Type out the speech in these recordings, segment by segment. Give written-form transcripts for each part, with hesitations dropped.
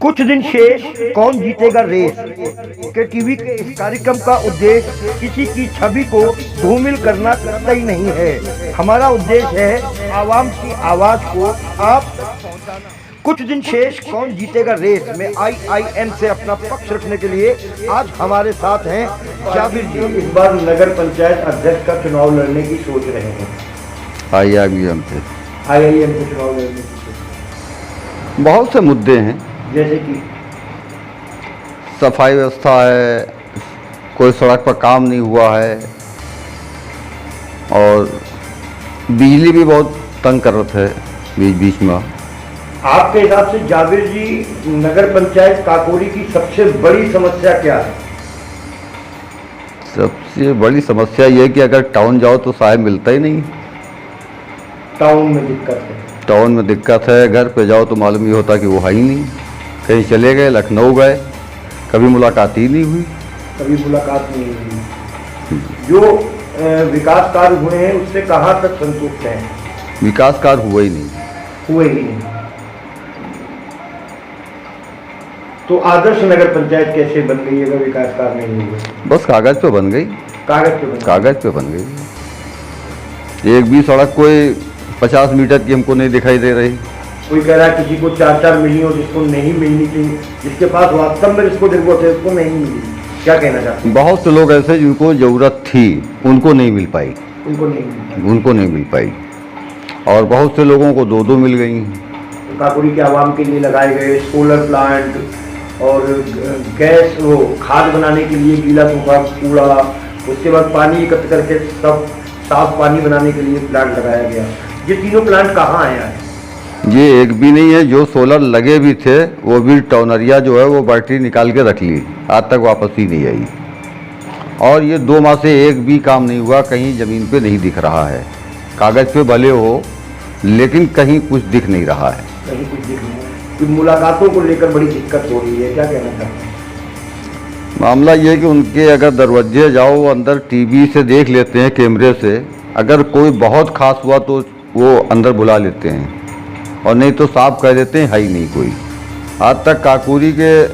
कुछ दिन शेष कौन जीतेगा रेस के टीवी के इस कार्यक्रम का उद्देश्य किसी की छवि को धूमिल करना कतई नहीं है। हमारा उद्देश्य है आवाम की आवाज को आप तक पहुंचाना। कुछ दिन शेष कौन जीतेगा रेस में IIM से अपना पक्ष रखने के लिए आज हमारे साथ हैं जाबिर जी। इस बार नगर पंचायत अध्यक्ष का चुनाव लड़ने की सोच रहे हैं। IIM से चुनाव लड़ने की सोच। बहुत से मुद्दे हैं, जैसे कि सफाई व्यवस्था है, कोई सड़क पर काम नहीं हुआ है और बिजली भी बहुत तंग कर रहा है बीच बीच में। आपके हिसाब से जाबिर जी नगर पंचायत काकोरी की सबसे बड़ी समस्या क्या है? सबसे बड़ी समस्या ये है कि अगर टाउन जाओ तो साहब मिलता ही नहीं। टाउन में दिक्कत है। टाउन में दिक्कत है, घर पे जाओ तो मालूम ये होता कि वो है ही नहीं। कहीं चले गए, लखनऊ गए, कभी मुलाकात ही नहीं हुई। जो विकास कार्य हुए हैं उससे कहाँ तक संतुष्ट हैं? विकास कार्य हुए ही नहीं। तो आदर्श नगर पंचायत कैसे बन गई अगर विकास कार्य नहीं हुए? बस कागज पे बन गई। कागज पे बन गई। एक भी सड़क कोई 50 मीटर की हमको नहीं दिखाई दे रही। कोई कह रहा है किसी को 4-4 मिली और जिसको नहीं मिलनी चाहिए, जिसके पास वास्तव में जिसको जरूरत है उसको नहीं मिली। क्या कहना चाहते हैं? बहुत से लोग ऐसे जिनको जरूरत थी उनको नहीं मिल पाई। उनको नहीं मिल पाई। और बहुत से लोगों को 2-2 मिल गई। काकोरी के आवाम के लिए लगाए गए सोलर प्लांट और गैस, वो खाद बनाने के लिए गीला सूखा कूड़ा, उसके बाद पानी एकत्र करके सब साफ पानी बनाने के लिए प्लांट लगाया गया। ये तीनों प्लांट कहाँ हैं? ये एक भी नहीं है। जो सोलर लगे भी थे वो भी टॉनरिया जो है वो बैटरी निकाल के रख ली, आज तक वापस ही नहीं आई। और ये 2 माह से एक भी काम नहीं हुआ, कहीं ज़मीन पे नहीं दिख रहा है। कागज़ पे भले हो लेकिन कहीं कुछ दिख नहीं रहा है। मुलाकातों को लेकर बड़ी दिक्कत हो रही है, क्या कहना चाहते हैं? मामला ये है कि उनके अगर दरवाजे जाओ अंदर टीवी से देख लेते हैं, कैमरे से। अगर कोई बहुत खास हुआ तो वो अंदर बुला लेते हैं और नहीं तो साफ कह देते हैं है ही नहीं कोई। आज तक काकोरी के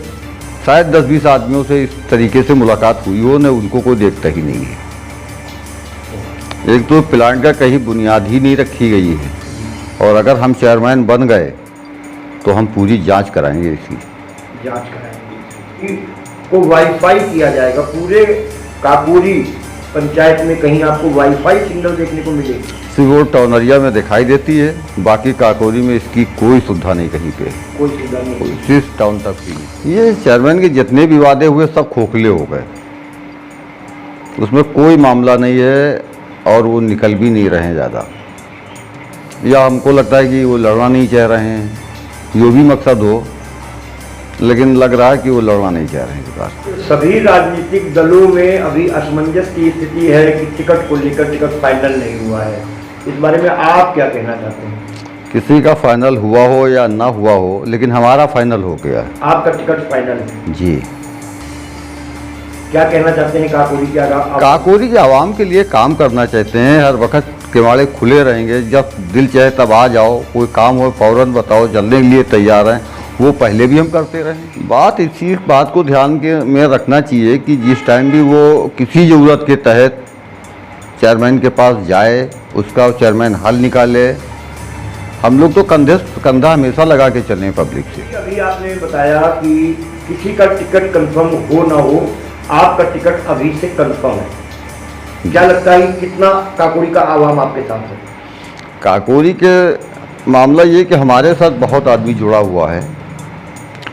शायद 10-20 आदमियों से इस तरीके से मुलाकात हुई हो, ने उनको कोई देखता ही नहीं है। एक तो प्लांट का कहीं बुनियाद ही नहीं रखी गई है और अगर हम चेयरमैन बन गए तो हम पूरी जांच कराएंगे इसकी। को वाईफाई किया जाएगा पूरे काकोरी पंचायत में, कहीं आपको वाईफाई सिग्नल देखने को मिलेगी? सिर्फ वो टॉनरिया में दिखाई देती है, बाकी काकोरी में इसकी कोई सुविधा नहीं कहीं पे। कोई सुविधा नहीं, सिर्फ टाउन तक की। ये चेयरमैन के जितने भी वादे हुए सब खोखले हो गए, उसमें कोई मामला नहीं है और वो निकल भी नहीं रहे हैं ज़्यादा। या हमको लगता है कि वो लड़ना नहीं चाह रहे हैं, जो भी मकसद हो, लेकिन लग रहा है कि वो लड़ना नहीं चाह रहे हैं इस बार। सभी राजनीतिक दलों में अभी असमंजस की स्थिति है कि टिकट को लेकर टिकट फाइनल नहीं हुआ है। इस बारे में आप क्या कहना चाहते हैं? किसी का फाइनल हुआ हो या ना हुआ हो, लेकिन हमारा फाइनल हो गया है। आपका टिकट फाइनल है जी। क्या कहना चाहते हैं काकोरी के आवाम? काकोरी के आवाम के लिए काम करना चाहते हैं। हर वक्त किवाड़े खुले रहेंगे, जब दिल चाहे तब आ जाओ, कोई काम हो फौरन बताओ, चलने के लिए तैयार हैं। वो पहले भी हम करते रहे। बात इसी बात को ध्यान के में रखना चाहिए कि जिस टाइम भी वो किसी ज़रूरत के तहत चेयरमैन के पास जाए, उसका चेयरमैन हल निकाले। हम लोग तो कंधे कंधा हमेशा लगा के चलें पब्लिक से। अभी आपने बताया कि किसी का टिकट कंफर्म हो ना हो, आपका टिकट अभी से कंफर्म है। क्या लगता है कितना काकोरी का आवाम आपके साथ है? काकोरी के मामला ये कि हमारे साथ बहुत आदमी जुड़ा हुआ है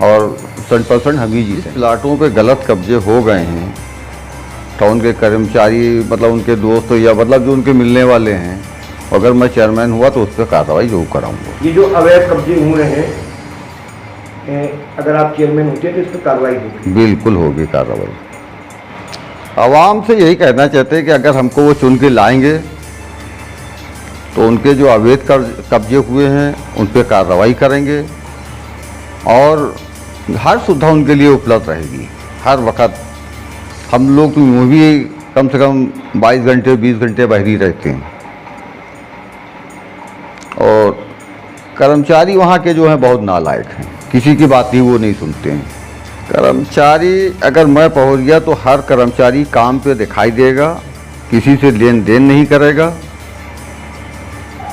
और 100% हम ही जीते। प्लाटों पे गलत कब्जे हो गए हैं, टाउन के कर्मचारी मतलब उनके दोस्त या मतलब जो उनके मिलने वाले हैं, अगर मैं चेयरमैन हुआ तो उस पर कार्रवाई जरूर कराऊंगा। ये जो अवैध कब्जे हुए हैं, अगर आप चेयरमैन होते हैं तो इस पर कार्रवाई होगी? बिल्कुल होगी कार्रवाई। आवाम से यही कहना चाहते हैं कि अगर हमको वो चुन के लाएंगे तो उनके जो अवैध कब्जे हुए हैं उन पर कार्रवाई करेंगे और हर सुविधा उनके लिए उपलब्ध रहेगी हर वक्त। हम लोग तो यूँ भी कम से कम 22 घंटे 20 घंटे बाहर ही रहते हैं और कर्मचारी वहाँ के जो हैं बहुत नालायक हैं। किसी की बात ही वो नहीं सुनते हैं। कर्मचारी अगर मैं पहुंच गया तो हर कर्मचारी काम पे दिखाई देगा, किसी से लेन देन नहीं करेगा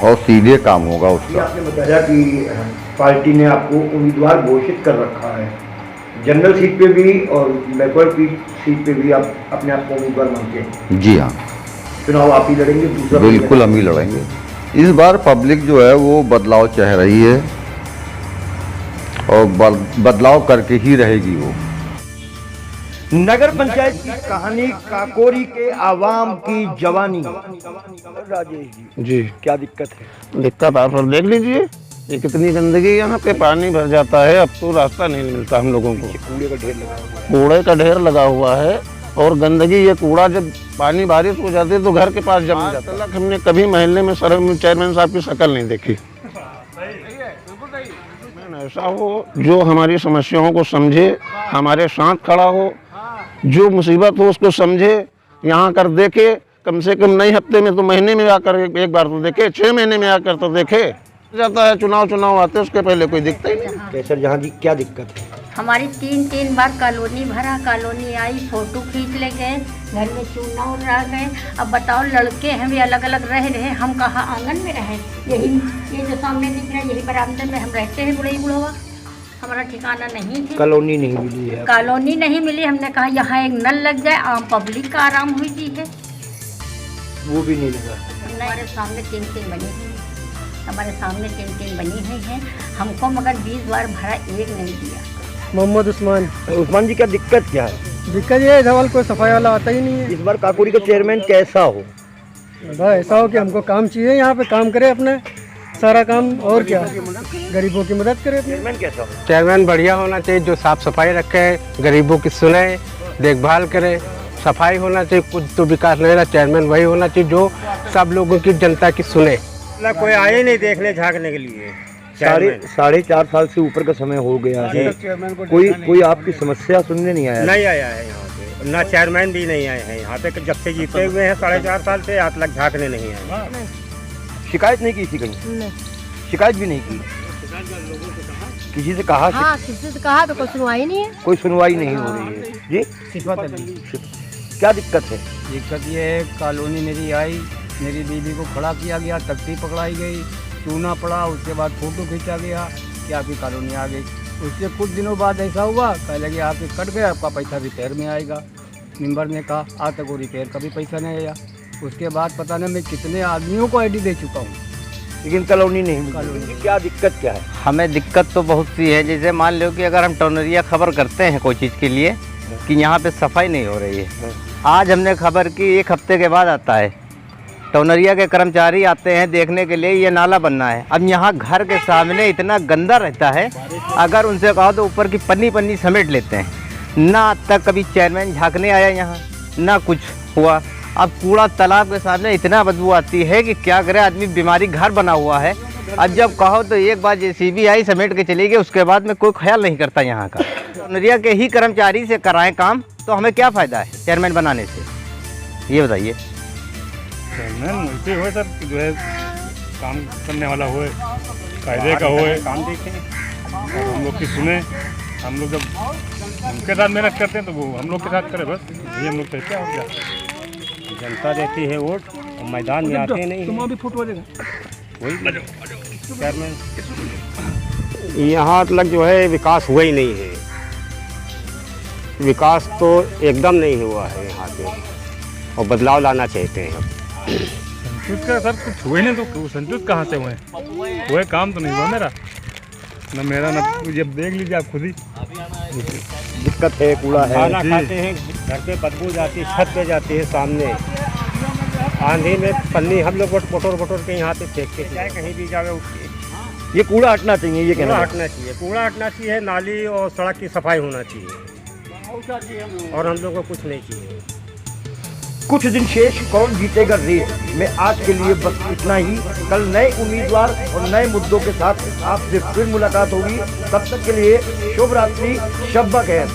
और सीधे काम होगा ये उसका। आपने बताया कि पार्टी ने आपको उम्मीदवार घोषित कर रखा है, जनरल सीट पे भी और बैकवर्ड सीट पे भी आप अपने आप को उम्मीदवार मानते हैं। जी हाँ, चुनाव आप ही लड़ेंगे? दूसरा बिल्कुल हम ही लड़ेंगे। इस बार पब्लिक जो है वो बदलाव चाह रही है और बदलाव करके ही रहेगी वो। नगर पंचायत की कहानी, काकोरी के आवाम की जवानी। राजेश जी क्या दिक्कत है? दिक्कत आप सब देख लीजिए, ये कितनी गंदगी यहाँ पे, पानी भर जाता है, अब तो रास्ता नहीं मिलता हम लोगों को। कूड़े का ढेर लगा हुआ है। कूड़े का ढेर लगा हुआ है और गंदगी, ये कूड़ा जब पानी बारिश हो जाती है तो घर के पास जम जाता है। हमने कभी महल्ले में चेयरमैन साहब की शक्ल नहीं देखी। ऐसा हो जो हमारी समस्याओं को समझे, हमारे साथ खड़ा हो, जो मुसीबत हो उसको समझे, यहाँ कर देखे, कम से कम नहीं हफ्ते में तो महीने में आकर एक बार तो देखे, 6 महीने में आकर तो देखे। जाता है चुनाव आते हैं, उसके पहले कोई दिखता ही नहीं। कैसर जहाँ जी क्या दिक्कत है? हमारी 3 बार कॉलोनी भरा, कॉलोनी आई, फोटो खींच ले गए, घर में चूना उड़ा गए। अब बताओ, लड़के हैं भी अलग अलग रह रहे, हम कहाँ आंगन में रहें? यही ये जो सामने दिख रहा है यही बरामदे में हम रहते हैं, बुढ़वा हमारा ठिकाना नहीं है। कॉलोनी नहीं मिली है? कॉलोनी नहीं मिली। हमने कहा यहाँ एक नल लग जाए, आम पब्लिक का आराम हुई जी है, वो भी नहीं लगा। हमारे सामने 3 बनी हुई, हमारे सामने 3 बनी हुई हैं। हमको मगर 20 बार भरा, एक नहीं दिया। मोहम्मद उस्मान जी क्या दिक्कत क्या है? दिक्कत ये है, धवल कोई सफाई वाला आता ही नहीं है। इस बार काकोरी का चेयरमैन कैसा हो? बस ऐसा हो कि हमको काम चाहिए, यहाँ पे काम करे अपने सारा काम, और क्या, गरीबों की मदद करे अपने। चेयरमैन कैसा हो? चेयरमैन बढ़िया होना चाहिए, जो साफ सफाई रखे, गरीबों की सुने, देखभाल करे, सफाई होना चाहिए। कुछ तो विकास नहीं रहा, चेयरमैन वही होना चाहिए जो सब लोगों की, जनता की सुने। कोई आए नहीं देखने झांकने के लिए। 4.5 साल से ऊपर का समय हो गया है, कोई आपकी समस्या सुनने नहीं आया? नहीं आया है यहाँ पे, ना चेयरमैन भी नहीं आए हैं यहाँ पे। जब से जीते हुए हैं 4.5 साल से, आज तक झांकने नहीं आए। शिकायत नहीं की थी कहीं? शिकायत भी नहीं की? किसी से कहा? हाँ, किसी से कहा तो कोई सुनवाई नहीं है। कोई सुनवाई नहीं हो रही है जी। क्या दिक्कत है? दिक्कत ये है, कॉलोनी मेरी आई, मेरी बीवी को खड़ा किया गया, तख्ती पकड़ाई गई, चूना पड़ा, उसके बाद फोटो खींचा गया कि आपकी कॉलोनी आ गई। उसके कुछ दिनों बाद ऐसा हुआ, कह लगे आपके कट गए, आपका पैसा रिपेयर में आएगा। मेंबर ने कहा आज तक वो रिपेयर का भी पैसा नहीं आया। उसके बाद पता नहीं मैं कितने आदमियों को आईडी दे चुका हूँ, लेकिन कॉलोनी नहीं मिली। क्या दिक्कत क्या है? हमें दिक्कत तो बहुत सी है। जैसे मान लो कि अगर हम टोनरिया खबर करते हैं कोई चीज़ के लिए कि यहाँ पे सफाई नहीं हो रही है, आज हमने खबर की, 1 हफ्ते के बाद आता है टोनरिया के कर्मचारी आते हैं देखने के लिए ये नाला बनना है। अब यहाँ घर के सामने इतना गंदा रहता है, अगर उनसे कहो तो ऊपर की पन्नी समेट लेते हैं। ना आज तक कभी चेयरमैन झांकने आया यहाँ, ना कुछ हुआ। अब कूड़ा तालाब के सामने इतना बदबू आती है कि क्या करे आदमी, बीमारी घर बना हुआ है। अब जब कहो तो एक बार JCB आई समेट के चली गई, उसके बाद में कोई ख्याल नहीं करता यहाँ का। टोनरिया के ही कर्मचारी से कराएं काम तो हमें क्या फ़ायदा है चेयरमैन बनाने से, ये बताइए। चेयरमैन वैसे हो सर, जो है काम करने वाला हो, कायदे का हो, काम देखें और हम लोग की सुने। हम लोग जब उनके साथ मेहनत करते हैं तो वो हम लोग के साथ करें, बस ये हम लोग कहते हैं। और क्या, जनता देती है वोट और मैदान में आते नहीं हैं। वही चेयरमैन यहाँ तक जो है विकास हुआ ही नहीं है। विकास तो एकदम नहीं हुआ है यहाँ पे, और बदलाव लाना चाहते हैं। संतुष्ट का सर कुछ हुए नहीं तो संतुष्ट कहाँ से हुए? हुए काम तो नहीं हुआ मेरा, न मेरा, न जब देख लीजिए आप खुद ही। दिक्कत है, कूड़ा है। खाना खाते हैं, घर पे बदबू जाती है, छत पे जाती है, सामने आंधी में पन्नी हम लोग बटोर के यहाँ पे फेंकते हैं, चाहे कहीं भी जावे उसके। ये कूड़ा हटना चाहिए, ये कहना हटना चाहिए, कूड़ा हटना चाहिए। नाली और सड़क की सफाई होना चाहिए, और हम लोग को कुछ नहीं चाहिए। कुछ दिन शेष, कौन जीतेगा रेस में आज के लिए बस इतना ही। कल नए उम्मीदवार और नए मुद्दों के साथ आपसे फिर मुलाकात होगी। तब तक के लिए शुभ रात्रि, शब ब खैर।